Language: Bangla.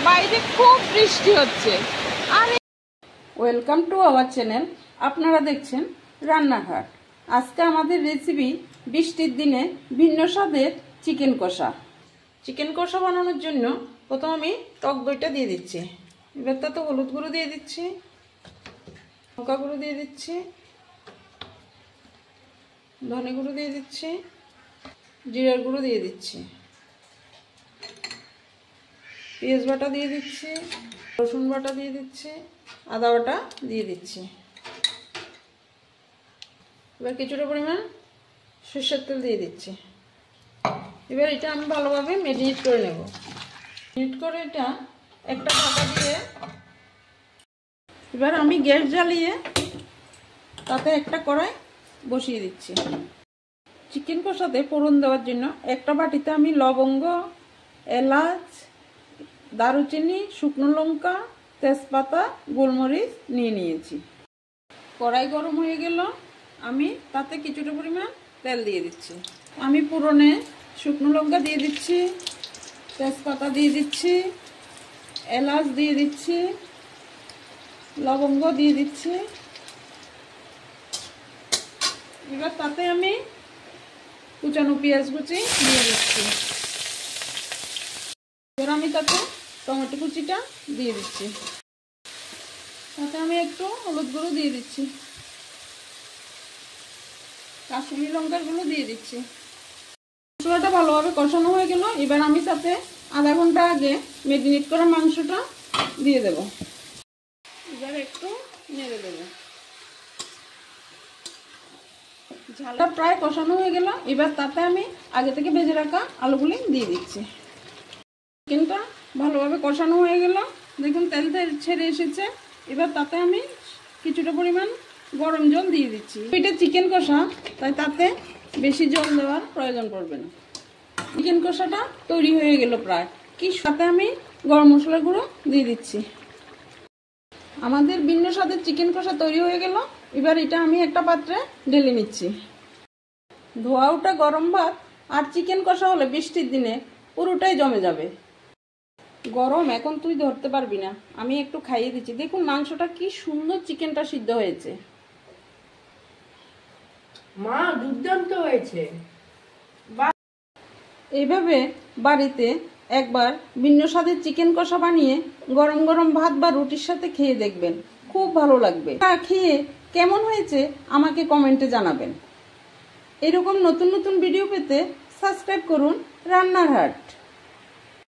বাইরে খুব বৃষ্টি হচ্ছে। আর ওয়েলকাম টু আওয়ার চ্যানেল, আপনারা দেখছেন রান্নাঘাট। আজকে আমাদের রেসিপি বৃষ্টির দিনে ভিন্ন স্বাদের চিকেন কষা। চিকেন কষা বানানোর জন্য প্রথম আমি টক দইটা দিয়ে দিচ্ছি। এবার তাতে হলুদ গুঁড়ো দিয়ে দিচ্ছি, লঙ্কা গুঁড়ো দিয়ে দিচ্ছি, ধনে গুঁড়ো দিয়ে দিচ্ছি, জিরার গুঁড়ো দিয়ে দিচ্ছি, পেঁয়াজ বাটা দিয়ে দিচ্ছি, রসুন বাটা দিয়ে দিচ্ছি, আদা বাটা দিয়ে দিচ্ছি। এবার কিছুটা পরিমাণ সরষের তেল দিয়ে দিচ্ছি। এবার এটা আমি ভালোভাবে ম্যারিনেট করে নেব। ম্যারিনেট করে এটা একটা ঢাকা দিয়ে এবার আমি গ্যাস জ্বালিয়ে তাতে একটা কড়াই বসিয়ে দিচ্ছি। চিকেন কষাতে ফোড়ন দেওয়ার জন্য একটা বাটিতে আমি লবঙ্গ, এলাচ, দারুচিনি, শুকনো লঙ্কা, তেজপাতা, গোলমরিচ নিয়ে নিয়েছি। কড়াই গরম হয়ে গেল, আমি তাতে কিছুটা পরিমাণ তেল দিয়ে দিচ্ছি। আমি ফোড়নে শুকনো লঙ্কা দিয়ে দিচ্ছি, তেজপাতা দিয়ে দিচ্ছি, এলাচ দিয়ে দিচ্ছি, লবঙ্গ দিয়ে দিচ্ছি। এবার তাতে আমি কুচানো পেঁয়াজ কুচি দিয়ে দিচ্ছি। এবার আমি তাতে টমেটো কুচিটা দিয়ে দিচ্ছি। তাতে আমি একটু হলুদ গুঁড়ো দিয়ে দিচ্ছি, কাশ্মীরি লঙ্কার গুঁড়ো দিয়ে দিচ্ছি। মশলাটা ভালোভাবে কষানো হয়ে গেল। এবার আমি তাতে আধা ঘন্টা আগে ম্যারিনেট করা মাংসটা দিয়ে দেব। এবার একটু নেড়ে দেব। ঝালটা প্রায় কষানো হয়ে গেল। এবার তাতে আমি আগে থেকে ভেজে রাখা আলুগুলি দিয়ে দিচ্ছি। চিকেনটা ভালোভাবে কষানো হয়ে গেল, দেখুন তেল ছেড়ে এসেছে। এবার তাতে আমি কিছুটা পরিমাণ গরম জল দিয়ে দিচ্ছি। এটা চিকেন কষা, তাই তাতে বেশি জল দেওয়ার প্রয়োজন পড়বে না। চিকেন কষাটা তৈরি হয়ে গেল প্রায়। সাথে আমি গরম মশলা গুঁড়ো দিয়ে দিচ্ছি। আমাদের ভিন্ন স্বাদের চিকেন কষা তৈরি হয়ে গেল। এবার এটা আমি একটা পাত্রে ঢেলে নিচ্ছি। ধোয়া ওঠা গরম ভাত আর চিকেন কষা হলে বৃষ্টির দিনে পুরোটাই জমে যাবে। গরম এখন তুই ধরতে পারবি না, আমি একটু খাইয়ে দিচ্ছি। দেখুন মাংসটা কি সুন্দর চিকেনটা সিদ্ধ হয়েছে। মা দুর্দান্ত হয়েছে। এইভাবে বাড়িতে একবার ভিন্ন স্বাদের চিকেন কষা বানিয়ে গরম গরম ভাত বা রুটির সাথে খেয়ে দেখবেন, খুব ভালো লাগবে। খেয়ে কেমন হয়েছে আমাকে কমেন্টে জানাবেন। এরকম নতুন নতুন ভিডিও পেতে সাবস্ক্রাইব করুন রান্নাঘাট।